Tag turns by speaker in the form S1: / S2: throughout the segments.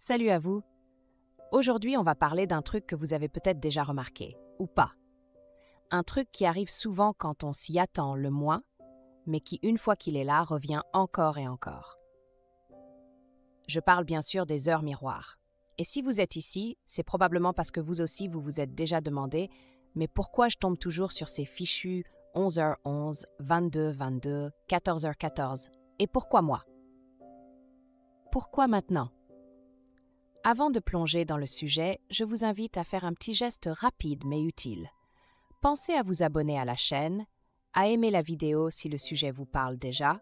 S1: Salut à vous. Aujourd'hui, on va parler d'un truc que vous avez peut-être déjà remarqué, ou pas. Un truc qui arrive souvent quand on s'y attend le moins, mais qui, une fois qu'il est là, revient encore et encore. Je parle bien sûr des heures miroirs. Et si vous êtes ici, c'est probablement parce que vous aussi, vous vous êtes déjà demandé « Mais pourquoi je tombe toujours sur ces fichus 11h11, 22h22, 14h14 Et pourquoi moi ?» Pourquoi maintenant ? Avant de plonger dans le sujet, je vous invite à faire un petit geste rapide mais utile. Pensez à vous abonner à la chaîne, à aimer la vidéo si le sujet vous parle déjà,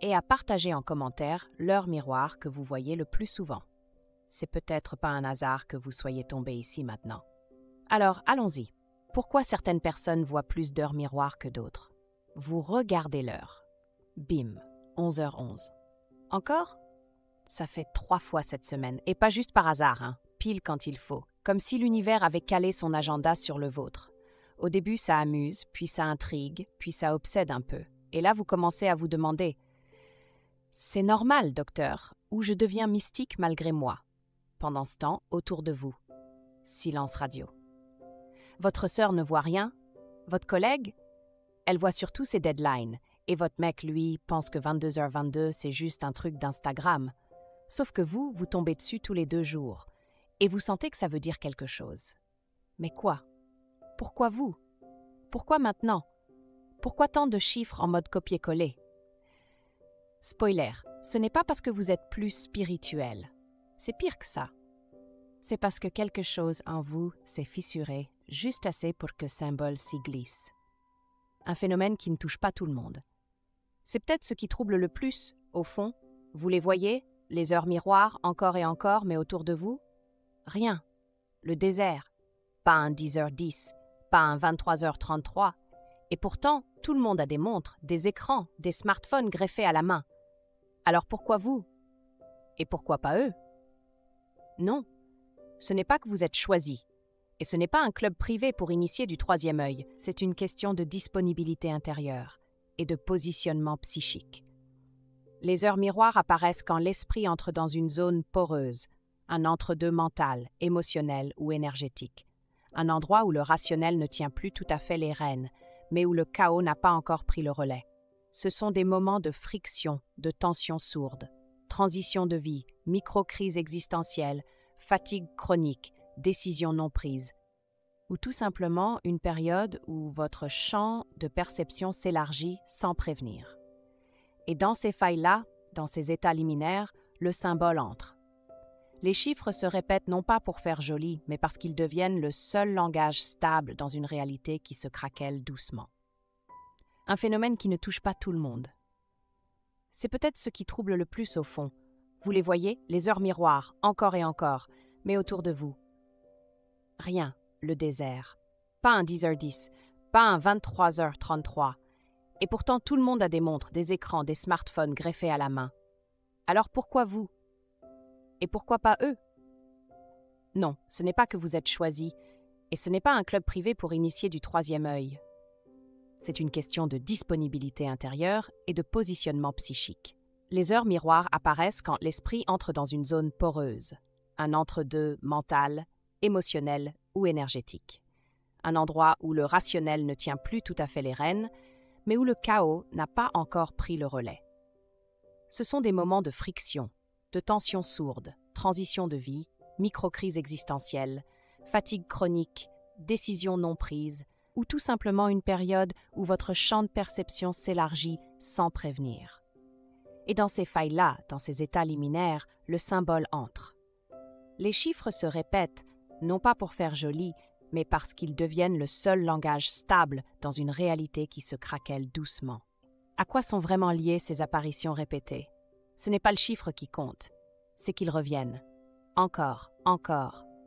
S1: et à partager en commentaire l'heure miroir que vous voyez le plus souvent. C'est peut-être pas un hasard que vous soyez tombé ici maintenant. Alors, allons-y. Pourquoi certaines personnes voient plus d'heures miroirs que d'autres ? Vous regardez l'heure. Bim, 11h11. Encore ? Ça fait 3 fois cette semaine, et pas juste par hasard, pile quand il faut, comme si l'univers avait calé son agenda sur le vôtre. Au début, ça amuse, puis ça intrigue, puis ça obsède un peu. Et là, vous commencez à vous demander « C'est normal, docteur, ou je deviens mystique malgré moi ?» Pendant ce temps, autour de vous, silence radio. Votre sœur ne voit rien? Votre collègue? Elle voit surtout ses deadlines, et votre mec, lui, pense que 22h22, c'est juste un truc d'Instagram. Sauf que vous tombez dessus tous les 2 jours, et vous sentez que ça veut dire quelque chose. Mais quoi ? Pourquoi vous ? Pourquoi maintenant ? Pourquoi tant de chiffres en mode copier-coller ? Spoiler, ce n'est pas parce que vous êtes plus spirituel. C'est pire que ça. C'est parce que quelque chose en vous s'est fissuré juste assez pour que le symbole s'y glisse. Un phénomène qui ne touche pas tout le monde. C'est peut-être ce qui trouble le plus, au fond. Vous les voyez ? Les heures miroirs, encore et encore, mais autour de vous, rien. Le désert. Pas un 10h10, pas un 23h33. Et pourtant, tout le monde a des montres, des écrans, des smartphones greffés à la main. Alors pourquoi vous ? Et pourquoi pas eux ? Non, ce n'est pas que vous êtes choisi. Et ce n'est pas un club privé pour initier du troisième œil. C'est une question de disponibilité intérieure et de positionnement psychique. Les heures miroirs apparaissent quand l'esprit entre dans une zone poreuse, un entre-deux mental, émotionnel ou énergétique. Un endroit où le rationnel ne tient plus tout à fait les rênes, mais où le chaos n'a pas encore pris le relais. Ce sont des moments de friction, de tension sourde, transition de vie, micro-crise existentielle, fatigue chronique, décision non prise, ou tout simplement une période où votre champ de perception s'élargit sans prévenir. Et dans ces failles-là, dans ces états liminaires, le symbole entre. Les chiffres se répètent non pas pour faire joli, mais parce qu'ils deviennent le seul langage stable dans une réalité qui se craquelle doucement. Un phénomène qui ne touche pas tout le monde. C'est peut-être ce qui trouble le plus au fond. Vous les voyez, les heures miroirs, encore et encore, mais autour de vous. Rien, le désert. Pas un 10h10, pas un 23h33. Et pourtant, tout le monde a des montres, des écrans, des smartphones greffés à la main. Alors pourquoi vous ? Et pourquoi pas eux ? Non, ce n'est pas que vous êtes choisi, et ce n'est pas un club privé pour initier du troisième œil. C'est une question de disponibilité intérieure et de positionnement psychique. Les heures miroirs apparaissent quand l'esprit entre dans une zone poreuse, un entre-deux mental, émotionnel ou énergétique. Un endroit où le rationnel ne tient plus tout à fait les rênes, mais où le chaos n'a pas encore pris le relais. Ce sont des moments de friction, de tension sourde, transition de vie, micro-crise existentielle, fatigue chronique, décision non prise, ou tout simplement une période où votre champ de perception s'élargit sans prévenir. Et dans ces failles-là, dans ces états liminaires, le symbole entre. Les chiffres se répètent, non pas pour faire joli, mais parce qu'ils deviennent le seul langage stable dans une réalité qui se craquelle doucement. À quoi sont vraiment liées ces apparitions répétées ? Ce n'est pas le chiffre qui compte, c'est qu'ils reviennent. Encore,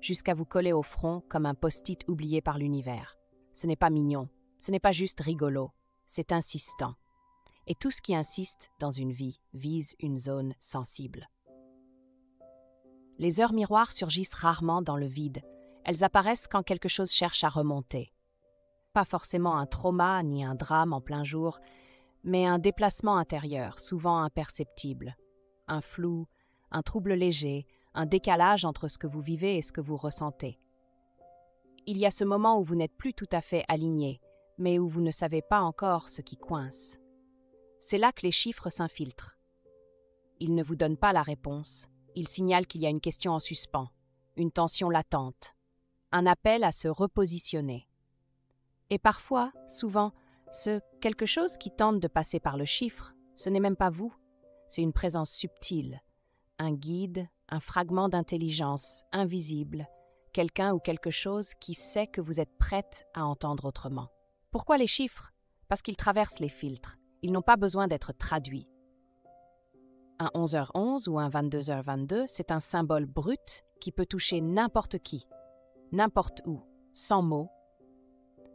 S1: jusqu'à vous coller au front comme un post-it oublié par l'univers. Ce n'est pas mignon, ce n'est pas juste rigolo, c'est insistant. Et tout ce qui insiste dans une vie vise une zone sensible. Les heures miroirs surgissent rarement dans le vide. Elles apparaissent quand quelque chose cherche à remonter. Pas forcément un trauma ni un drame en plein jour, mais un déplacement intérieur, souvent imperceptible. Un flou, un trouble léger, un décalage entre ce que vous vivez et ce que vous ressentez. Il y a ce moment où vous n'êtes plus tout à fait aligné, mais où vous ne savez pas encore ce qui coince. C'est là que les chiffres s'infiltrent. Ils ne vous donnent pas la réponse, ils signalent qu'il y a une question en suspens, une tension latente, un appel à se repositionner. Et parfois, souvent, ce quelque chose qui tente de passer par le chiffre, ce n'est même pas vous, c'est une présence subtile, un guide, un fragment d'intelligence invisible, quelqu'un ou quelque chose qui sait que vous êtes prête à entendre autrement. Pourquoi les chiffres? Parce qu'ils traversent les filtres, ils n'ont pas besoin d'être traduits. Un 11h11 ou un 22h22, c'est un symbole brut qui peut toucher n'importe qui, n'importe où, sans mots,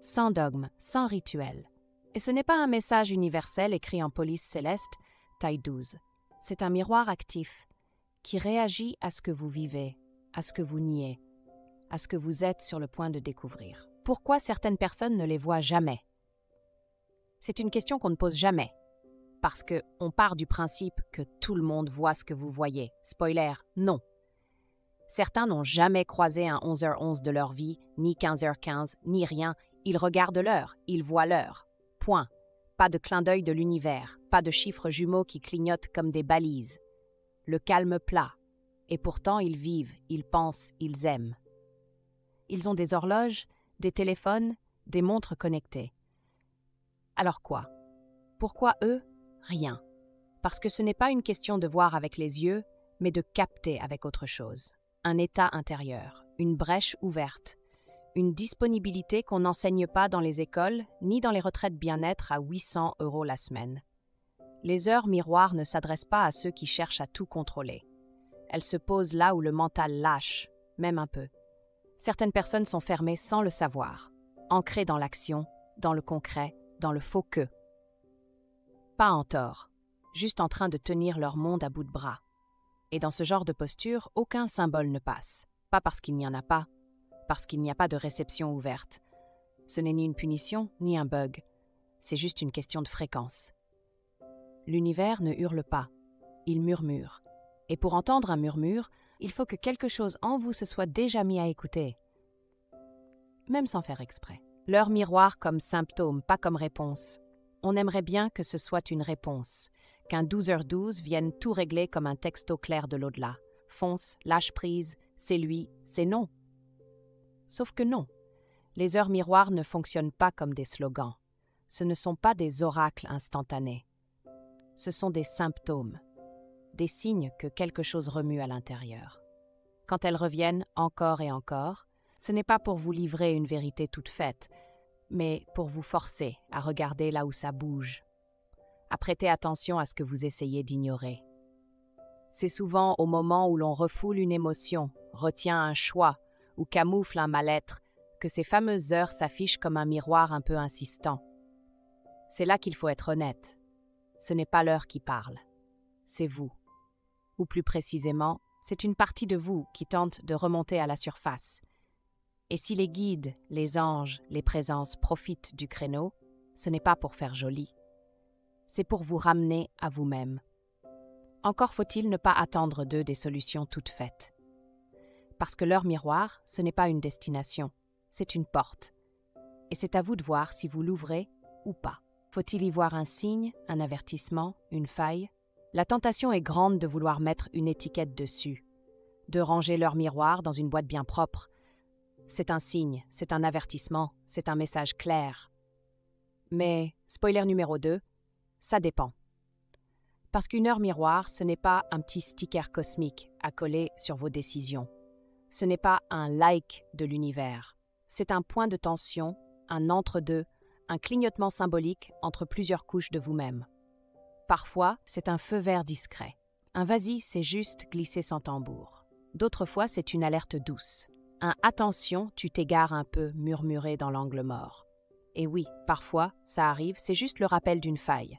S1: sans dogme, sans rituel. Et ce n'est pas un message universel écrit en police céleste, taille 12. C'est un miroir actif qui réagit à ce que vous vivez, à ce que vous niez, à ce que vous êtes sur le point de découvrir. Pourquoi certaines personnes ne les voient jamais? C'est une question qu'on ne pose jamais, parce qu'on part du principe que tout le monde voit ce que vous voyez. Spoiler, non. Certains n'ont jamais croisé un 11h11 de leur vie, ni 15h15, ni rien. Ils regardent l'heure, ils voient l'heure. Point. Pas de clin d'œil de l'univers, pas de chiffres jumeaux qui clignotent comme des balises. Le calme plat. Et pourtant, ils vivent, ils pensent, ils aiment. Ils ont des horloges, des téléphones, des montres connectées. Alors quoi? Pourquoi eux? Rien. Parce que ce n'est pas une question de voir avec les yeux, mais de capter avec autre chose. Un état intérieur, une brèche ouverte, une disponibilité qu'on n'enseigne pas dans les écoles ni dans les retraites bien-être à 800 € la semaine. Les heures miroirs ne s'adressent pas à ceux qui cherchent à tout contrôler. Elles se posent là où le mental lâche, même un peu. Certaines personnes sont fermées sans le savoir, ancrées dans l'action, dans le concret, dans le faux que. Pas en tort, juste en train de tenir leur monde à bout de bras. Et dans ce genre de posture, aucun symbole ne passe. Pas parce qu'il n'y en a pas, parce qu'il n'y a pas de réception ouverte. Ce n'est ni une punition, ni un bug. C'est juste une question de fréquence. L'univers ne hurle pas, il murmure. Et pour entendre un murmure, il faut que quelque chose en vous se soit déjà mis à écouter. Même sans faire exprès. L'heure miroir comme symptôme, pas comme réponse. On aimerait bien que ce soit une réponse, qu'un 12h12 vienne tout régler comme un texto clair de l'au-delà. Fonce, lâche prise, c'est lui, c'est non. Sauf que non, les heures miroirs ne fonctionnent pas comme des slogans. Ce ne sont pas des oracles instantanés. Ce sont des symptômes, des signes que quelque chose remue à l'intérieur. Quand elles reviennent encore et encore, ce n'est pas pour vous livrer une vérité toute faite, mais pour vous forcer à regarder là où ça bouge, à prêter attention à ce que vous essayez d'ignorer. C'est souvent au moment où l'on refoule une émotion, retient un choix ou camoufle un mal-être que ces fameuses heures s'affichent comme un miroir un peu insistant. C'est là qu'il faut être honnête. Ce n'est pas l'heure qui parle, c'est vous. Ou plus précisément, c'est une partie de vous qui tente de remonter à la surface. Et si les guides, les anges, les présences profitent du créneau, ce n'est pas pour faire joli. C'est pour vous ramener à vous-même. Encore faut-il ne pas attendre d'eux des solutions toutes faites. Parce que leur miroir, ce n'est pas une destination, c'est une porte. Et c'est à vous de voir si vous l'ouvrez ou pas. Faut-il y voir un signe, un avertissement, une faille? La tentation est grande de vouloir mettre une étiquette dessus, de ranger leur miroir dans une boîte bien propre. C'est un signe, c'est un avertissement, c'est un message clair. Mais, spoiler numéro 2, ça dépend. Parce qu'une heure miroir, ce n'est pas un petit sticker cosmique à coller sur vos décisions. Ce n'est pas un like de l'univers. C'est un point de tension, un entre-deux, un clignotement symbolique entre plusieurs couches de vous-même. Parfois, c'est un feu vert discret. Un vas-y, c'est juste glisser sans tambour. D'autres fois, c'est une alerte douce. Un attention, tu t'égares un peu murmuré dans l'angle mort. Et oui, parfois, ça arrive, c'est juste le rappel d'une faille.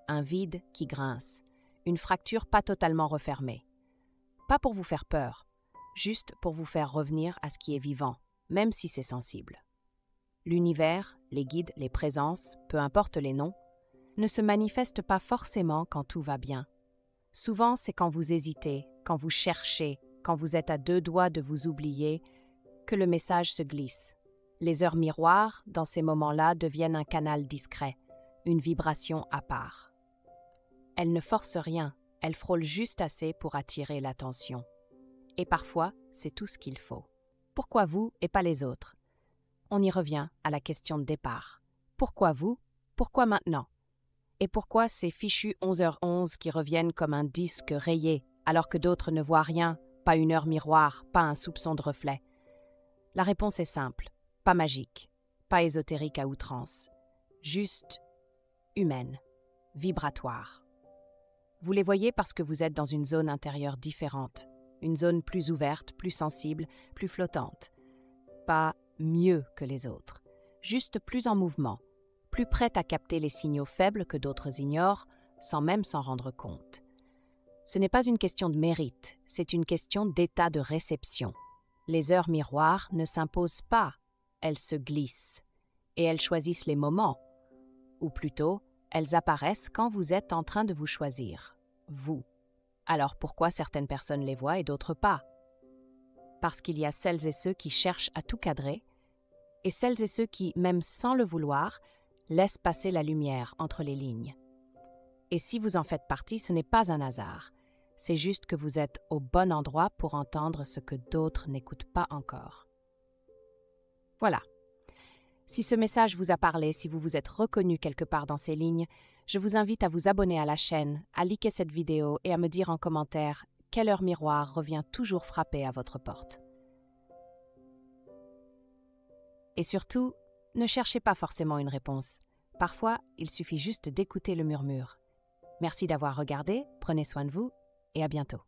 S1: Un vide qui grince, une fracture pas totalement refermée. Pas pour vous faire peur, juste pour vous faire revenir à ce qui est vivant, même si c'est sensible. L'univers, les guides, les présences, peu importe les noms, ne se manifestent pas forcément quand tout va bien. Souvent, c'est quand vous hésitez, quand vous cherchez, quand vous êtes à deux doigts de vous oublier, que le message se glisse. Les heures miroirs, dans ces moments-là, deviennent un canal discret, une vibration à part. Elles ne forcent rien, elles frôlent juste assez pour attirer l'attention. Et parfois, c'est tout ce qu'il faut. Pourquoi vous et pas les autres? On y revient à la question de départ. Pourquoi vous? Pourquoi maintenant? Et pourquoi ces fichus 11h11 qui reviennent comme un disque rayé, alors que d'autres ne voient rien, pas une heure miroir, pas un soupçon de reflet? La réponse est simple, pas magique, pas ésotérique à outrance, juste humaine, vibratoire. Vous les voyez parce que vous êtes dans une zone intérieure différente, une zone plus ouverte, plus sensible, plus flottante. Pas mieux que les autres, juste plus en mouvement, plus prête à capter les signaux faibles que d'autres ignorent, sans même s'en rendre compte. Ce n'est pas une question de mérite, c'est une question d'état de réception. Les heures miroirs ne s'imposent pas, elles se glissent, et elles choisissent les moments, ou plutôt, elles apparaissent quand vous êtes en train de vous choisir, vous. Alors pourquoi certaines personnes les voient et d'autres pas? Parce qu'il y a celles et ceux qui cherchent à tout cadrer, et celles et ceux qui, même sans le vouloir, laissent passer la lumière entre les lignes. Et si vous en faites partie, ce n'est pas un hasard, c'est juste que vous êtes au bon endroit pour entendre ce que d'autres n'écoutent pas encore. Voilà. Si ce message vous a parlé, si vous vous êtes reconnu quelque part dans ces lignes, je vous invite à vous abonner à la chaîne, à liker cette vidéo et à me dire en commentaire quelle heure miroir revient toujours frapper à votre porte. Et surtout, ne cherchez pas forcément une réponse. Parfois, il suffit juste d'écouter le murmure. Merci d'avoir regardé, prenez soin de vous et à bientôt.